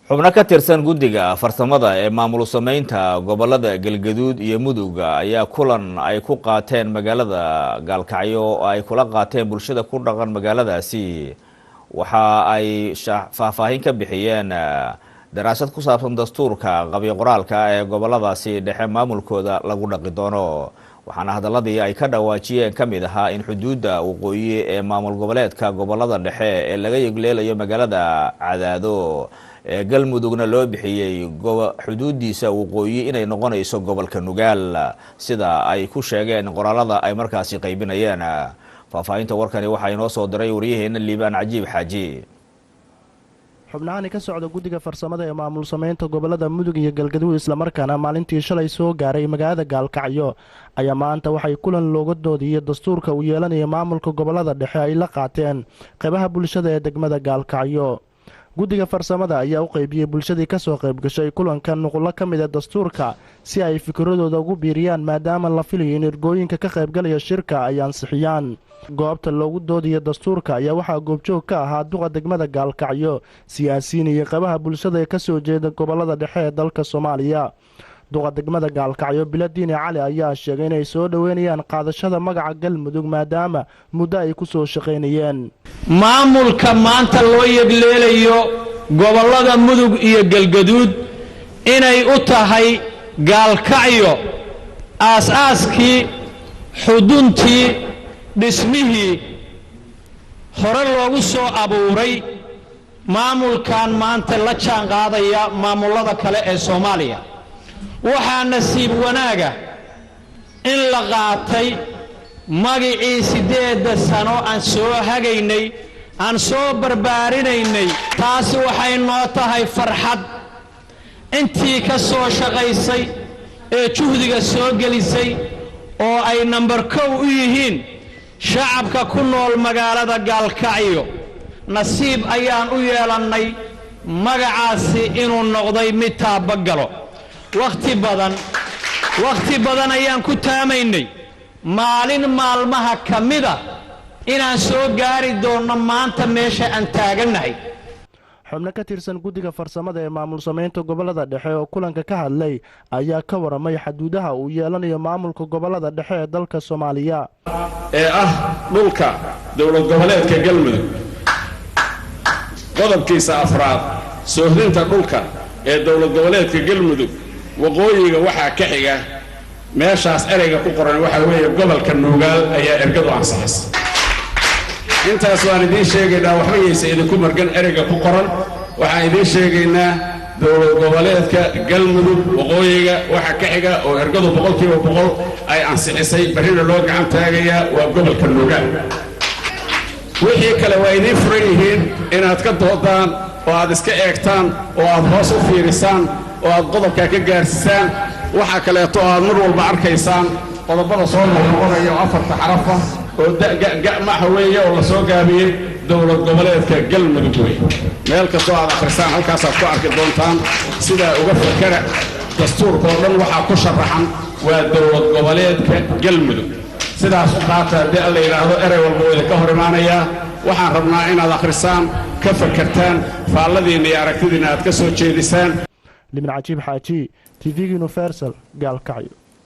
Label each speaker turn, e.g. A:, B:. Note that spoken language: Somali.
A: xubno ka tirsan guddiga farsamada ee maamul sameynta gobolada Galgaduud iyo Mudug ayaa kulan ay ku qaateen magaalada Gaalkacyo oo ay kula qaateen bulshada ku dhaqan magaaladaasi waxa ay faahfaahin ka bixiyeen daraasad ku saabsan dastuurka qabyo qoraalka ee goboladaasi dhexe maamulkooda lagu dhaqi doono waxaana hadaladii ay ka dhawaajiyeen kamid ahaa in xuduudda waqooyi ee maamul goboleedka gobolada dhexe ee laga yegleelayo magaalada Cadaado galmudugna loo bixiyay xuduudiisa waqooyi inay noqonayso gobolka Nugaal sida ay ku sheegeen qoraalada ay markaasi qaybinayeen faahfaahinta warkani waxa inoo soo diray wariyaheena Liibaan Cajiib Xaaji
B: xubnahan ka socda guddiga farsamada ee maamul sameynta gobolada Mudug iyo Galgaduud isla markaana maalintii shalay soo gaaray magaalada Gaalkacyo ayaa maanta waxay kulan looga doodiyay dastuurka uu yeelanayo maamulka gobolada dhexe ay la qaateen qaybaha bulshada ee degmada Gaalkacyo guddiga farsamada ayaa u qaybiyay bulshadii ka soo qayb gashay kulankan nuqul ka mid ah dastuurka si ay fikradooda ugu biiriyaan maadaama la filayo in ergooyinka ka qayb galaya shirka ay ansixiyaan goobta loogu doodiyo dastuurka ayaa waxaa goobjoog ka ahaa duqa degmada Gaalkacyo siyaasiyiin iyo qaybaha bulshada ee ka soo jeeda gobolada dhexe ee dalka Soomaaliya duqa degmada Gaalkacyo Biladiin Cali ayaa sheegay inay soo dhaweynayaan qaadashada magaca Galmudug maadaama muddo ay ku soo shaqeynayeen
C: maamulka maanta loo yegleelayo gobolada Mudug iyo Galgaduud inay u tahay Gaalkacyo aasaaskii xuduntii dhismihii hore loogu soo abuuray maamulkan maanta la jaan qaadaya maamulada kale ee Soomaaliya waxaa nasiib wanaaga in la qaatay magicii 8 sano aan soo hagaynay aan soo barbaarinaynay taas waxay noo tahay farxad intii ka soo shaqaysay ee juhdiga soo gelisay oo ay number 1 u yihiin shacabka ku nool magaalada Gaalkacyo nasiib ayaan u yeelanay magacaasi inuu noqday mid taabagalo waqti badan ayaan ku taamaynay maalin maalmaha kamida inaan soo gaari doono maanta meesha aan taaganahay
B: xubno ka tirsan guddiga farsamada ee maamul sameynta gobolada dhexe oo kulanka ka hadlay ayaa ka waramay xuduudaha uu yeelanayo maamulka gobolada dhexe ee dalka Soomaaliya
D: ee ah dhulka dawlad goboleedka Galmudug qodobkiisa afraad soohdinta dhulka ee dawlad goboleedka Galmudug waqooyiga waxa ka xiga meeshaas ereyga ku qoran waxa weeye gobolka Nugaal ayaa ergadu ansaxay intaas waan idin sheegaynaa waxba yeesay idinku margan ereyga ku qoran waxaan idin sheegaynaa dawlad goboleedka Galmudug waqooyiga waxa ka xiga oo ergadu 100% ay ansixisay barina loo gacan taagaya waa gobolka Nugaal wixii kale waa idin furan yihiin inaad ka doodaan oo aad iska eegtaan oo aad hoos u fiirisaan oo aad qodobka ka gaarsisaan waxa kale oo aad mar walba arkaysaan qodobada soo noqonaya afarta xaraf oo ma haweeye oo la soo gaabiyay dawlad goboleedka Galmudug meel ka soo aad akhrisaan halkaas aad ku arki doontaan sida uga fakara dastuurka oo dhan waxa ku sharaxan waa dawlad goboleedka Galmudug sidaas u qaata hadii la yiraahdo erey walba way ka hor imaanaya waxaan rabnaa inaad akhrisaan ka fakartaan faalladiina iyo aragtidiina aad ka soo jeedisaan
B: Liibaan Cajiib Xaaji TV Universal Gaalkacyo